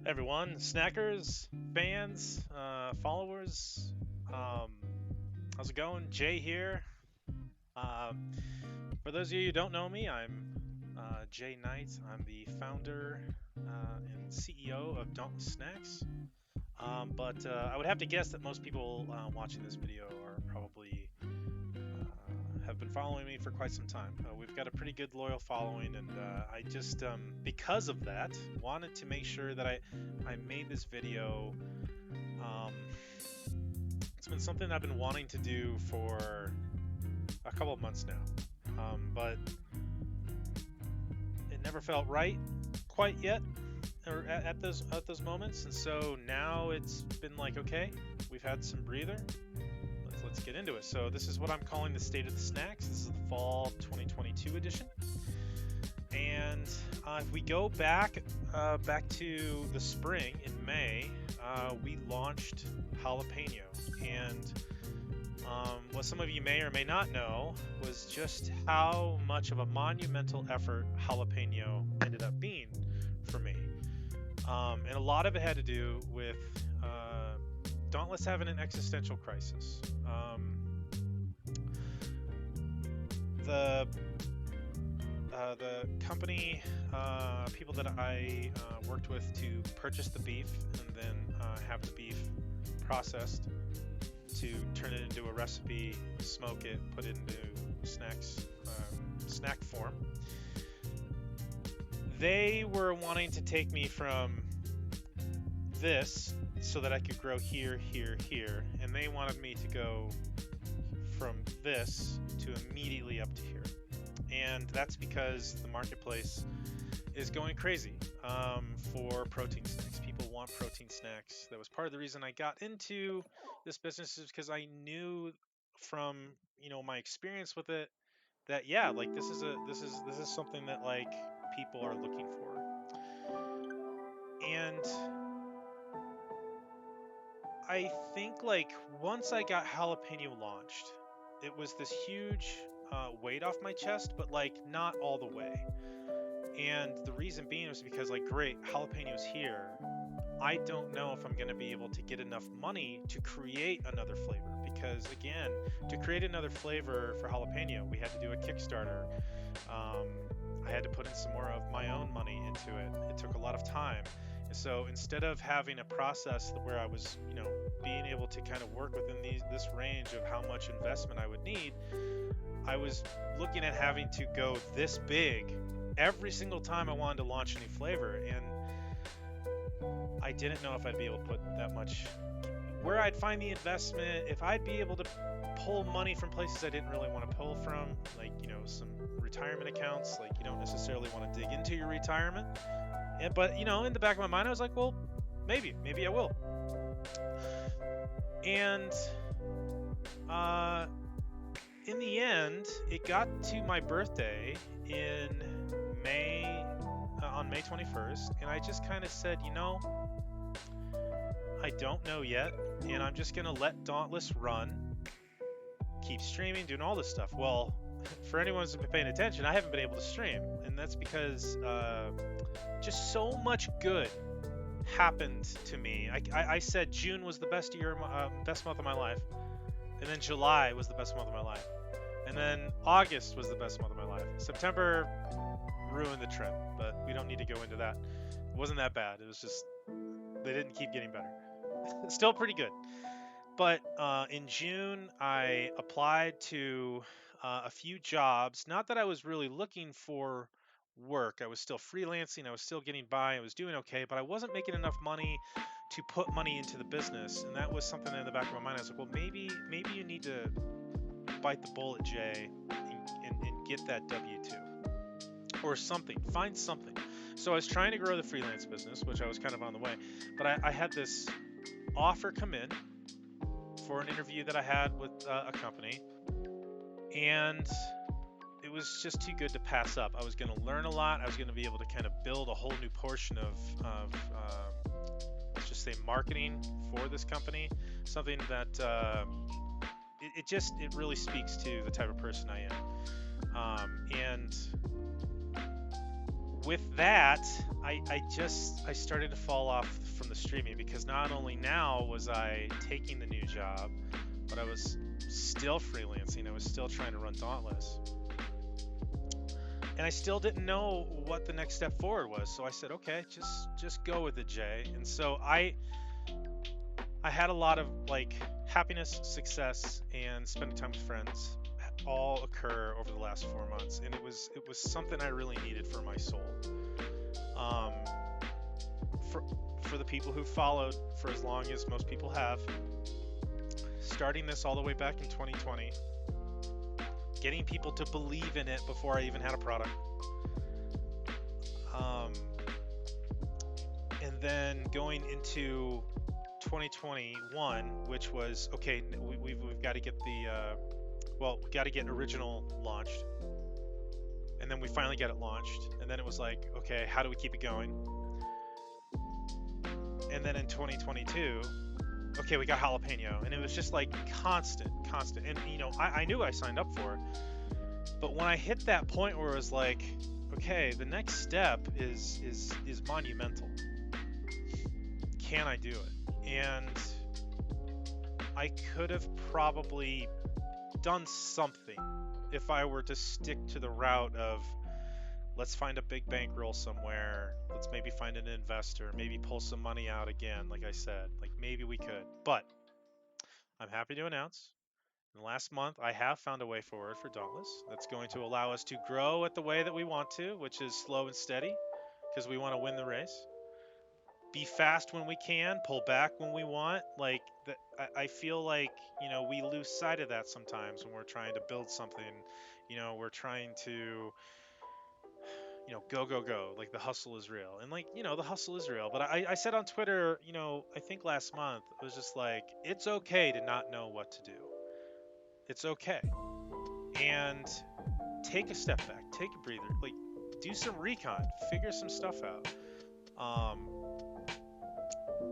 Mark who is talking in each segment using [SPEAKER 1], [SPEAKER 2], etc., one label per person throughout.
[SPEAKER 1] Everyone, snackers, fans, followers. Um, how's it going? Jay here. Um, for those of you who don't know me, I'm Jay Knight. I'm the founder and CEO of Dauntless Snacks. But I would have to guess that most people watching this video are probably have been following me for quite some time. We've got a pretty good loyal following, and I just, because of that, wanted to make sure that I made this video. Um, it's been something I've been wanting to do for a couple of months now, but it never felt right quite yet, or at those moments, and so now it's been like, okay, we've had some breather. Let's get into it. So this is what I'm calling the State of the Snacks. This is the fall 2022 edition. And if we go back to the spring in May, we launched jalapeno. And what some of you may or may not know was just how much of a monumental effort jalapeno ended up being for me. And a lot of it had to do with Dauntless having an existential crisis. The company people that I worked with to purchase the beef and then have the beef processed to turn it into a recipe, smoke it, put it into snack form. They were wanting to take me from this so that I could grow here, here, here, and they wanted me to go from this to immediately up to here. And that's because the marketplace is going crazy for protein snacks. People want protein snacks. That was part of the reason I got into this business, is because I knew from my experience with it that, yeah, like this is something that like people are looking for. And I think like once I got jalapeno launched, it was this huge weight off my chest, but like not all the way. And the reason being was because, like, great, jalapeno's here. I don't know if I'm going to be able to get enough money to create another flavor. Because, again, to create another flavor for jalapeno, we had to do a Kickstarter. I had to put in some more of my own money into it. It took a lot of time. And so instead of having a process where I was, being able to kind of work within this range of how much investment I would need, I was looking at having to go this big every single time I wanted to launch a new flavor, and I didn't know if I'd be able to put that much, where I'd find the investment, if I'd be able to pull money from places I didn't really want to pull from, like, some retirement accounts. Like, you don't necessarily want to dig into your retirement, but in the back of my mind I was like, well, maybe I will. And in the end, it got to my birthday in May, on May 21st, and I just kind of said, I don't know yet, and I'm just going to let Dauntless run, keep streaming, doing all this stuff. Well, for anyone who's been paying attention, I haven't been able to stream, and that's because just so much good happened to me. I said June was the best month of my life, and then July was the best month of my life, and then August was the best month of my life. September ruined the trip, but we don't need to go into that. It wasn't that bad. It was just they didn't keep getting better. Still pretty good. But in June, I applied to a few jobs. Not that I was really looking for work. I was still freelancing. I was still getting by. I was doing okay, but I wasn't making enough money to put money into the business. And that was something in the back of my mind. I was like, well, maybe you need to bite the bullet, Jay, and get that W-2 or something. Find something. So I was trying to grow the freelance business, which I was kind of on the way. But I had this offer come in for an interview that I had with a company, and it was just too good to pass up. I was going to learn a lot. I was going to be able to kind of build a whole new portion of let's just say marketing for this company, something that it really speaks to the type of person I am. And with that, I started to fall off from the streaming because not only now was I taking the new job, but I was still freelancing. I was still trying to run Dauntless, and I still didn't know what the next step forward was. So I said, okay, just go with it, Jay. And so I had a lot of like happiness, success, and spending time with friends all occur over the last 4 months, and it was something I really needed for my soul. Um, for for the people who followed for as long as most people have, starting this all the way back in 2020, getting people to believe in it before I even had a product, um, and then going into 2021, which was okay. We've got to get we got to get original launched, and then we finally get it launched, and then it was like, okay, how do we keep it going? And then in 2022, okay, we got jalapeno, and it was just like constant. And I knew I signed up for it, but when I hit that point where it was like, okay, the next step is monumental. Can I do it? And I could have probably done something if I were to stick to the route of let's find a big bankroll somewhere, let's maybe find an investor, maybe pull some money out again, like I said, like maybe we could. But I'm happy to announce in the last month I have found a way forward for Dauntless that's going to allow us to grow at the way that we want to, which is slow and steady, because we want to win the race. Be fast when we can, pull back when we want. Like that, I feel like we lose sight of that sometimes when we're trying to build something. We're trying to go. Like the hustle is real, and like the hustle is real. But I said on Twitter, I think last month, it was just like it's okay to not know what to do. It's okay, and take a step back, take a breather, like do some recon, figure some stuff out. Um,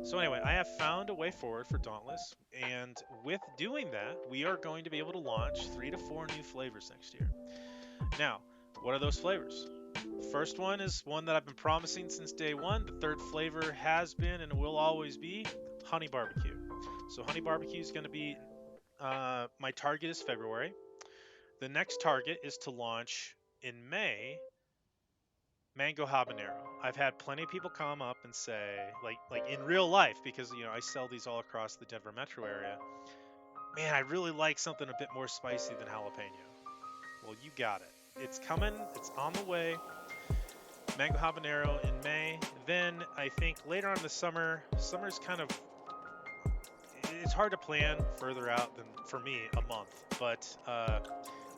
[SPEAKER 1] So anyway, I have found a way forward for Dauntless, and with doing that, we are going to be able to launch 3 to 4 new flavors next year. Now, what are those flavors? The first one is one that I've been promising since day one. The third flavor has been and will always be honey barbecue. So honey barbecue is going to be my target is February. The next target is to launch in May mango habanero. I've had plenty of people come up and say, like in real life, because I sell these all across the Denver metro area. Man, I really like something a bit more spicy than jalapeno. Well, you got it. It's coming. It's on the way. Mango habanero in May. Then I think later on in the summer. Summer's kind of it's hard to plan further out than for me a month, but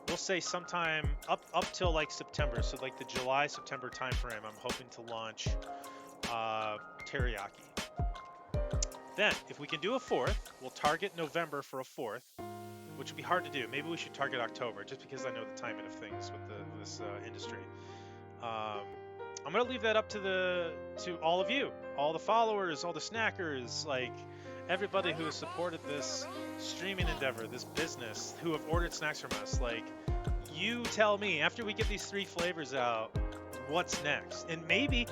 [SPEAKER 1] we'll say sometime up till like September, so like the July September timeframe. I'm hoping to launch teriyaki. Then, if we can do a fourth, we'll target November for a fourth, which would be hard to do. Maybe we should target October, just because I know the timing of things with this industry. Um, I'm gonna leave that up to all of you, all the followers, all the snackers, like everybody who has supported this streaming endeavor, this business, who have ordered snacks from us. Like, you tell me after we get these 3 flavors out, what's next? And maybe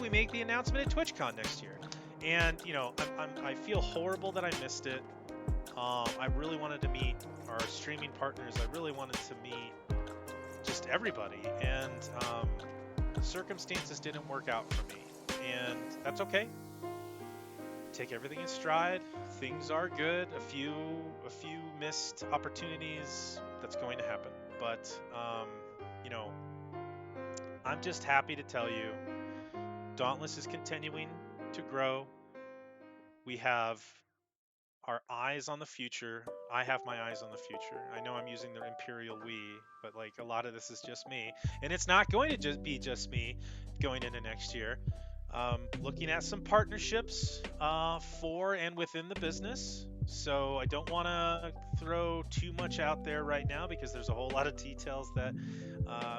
[SPEAKER 1] we make the announcement at TwitchCon next year. And I feel horrible that I missed it. I really wanted to meet our streaming partners. I really wanted to meet just everybody, and circumstances didn't work out for me, and that's okay. Take everything in stride. Things are good. A few missed opportunities. That's going to happen. But I'm just happy to tell you, Dauntless is continuing to grow. We have our eyes on the future. I have my eyes on the future. I know I'm using the imperial we, but like a lot of this is just me, and it's not going to be just me going into next year. Looking at some partnerships for and within the business. So I don't want to throw too much out there right now because there's a whole lot of details that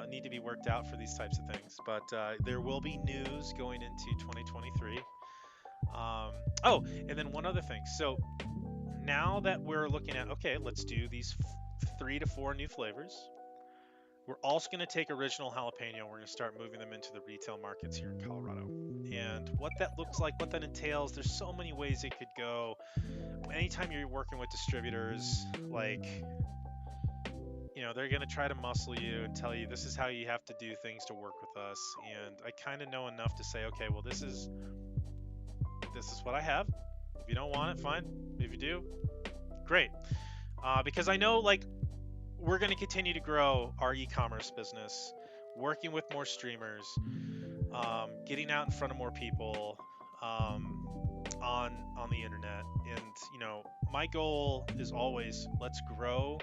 [SPEAKER 1] need to be worked out for these types of things. But there will be news going into 2023. Oh, and then one other thing. So now that we're looking at, okay, let's do these 3 to 4 new flavors. We're also going to take original jalapeno. We're going to start moving them into the retail markets here in Colorado. And what that looks like, what that entails, there's so many ways it could go. Anytime you're working with distributors, like, they're going to try to muscle you and tell you this is how you have to do things to work with us. And I kind of know enough to say, okay, well, this is what I have. If you don't want it, fine. If you do, great. Because I know, like, we're going to continue to grow our e-commerce business, working with more streamers, getting out in front of more people on the internet. And my goal is always, let's grow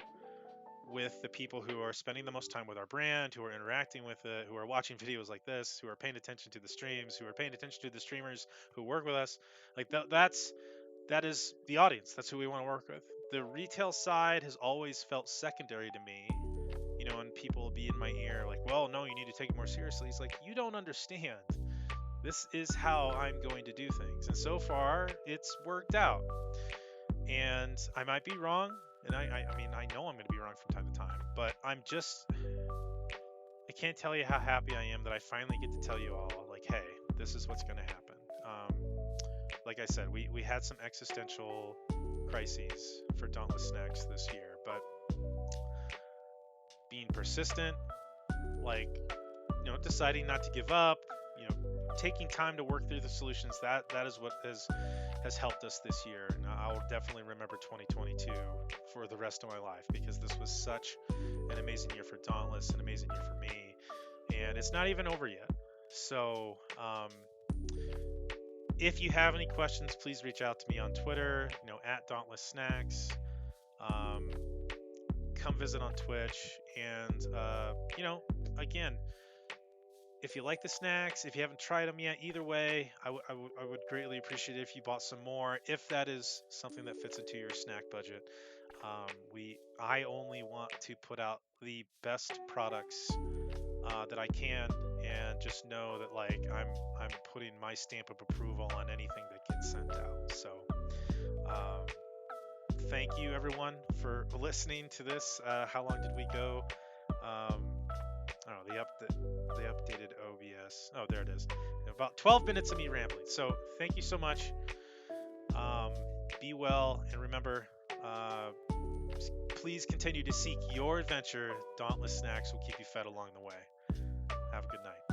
[SPEAKER 1] with the people who are spending the most time with our brand, who are interacting with it, who are watching videos like this, who are paying attention to the streams, who are paying attention to the streamers who work with us. Like that is the audience. That's who we want to work with. The retail side has always felt secondary to me. And people will be in my ear like, well, no, you need to take it more seriously. It's like, you don't understand. This is how I'm going to do things. And so far, it's worked out. And I might be wrong. And I know I'm going to be wrong from time to time. But I can't tell you how happy I am that I finally get to tell you all, like, hey, this is what's going to happen. Like I said, we had some existential crises for Dauntless Snacks this year, but being persistent, like, deciding not to give up, taking time to work through the solutions, that is what has helped us this year. And I'll definitely remember 2022 for the rest of my life, because this was such an amazing year for Dauntless, an amazing year for me, and it's not even over yet. So if you have any questions, please reach out to me on Twitter, at Dauntless Snacks. Come visit on Twitch. And, again, if you like the snacks, if you haven't tried them yet, either way, I would greatly appreciate it if you bought some more, if that is something that fits into your snack budget. I only want to put out the best products that I can, and just know that, like, I'm putting my stamp of approval on anything that gets sent out. So thank you everyone for listening to this. How long did we go? The updated OBS. Oh, there it is. About 12 minutes of me rambling. So thank you so much. Be well, and remember, please continue to seek your adventure. Dauntless Snacks will keep you fed along the way. Have a good night.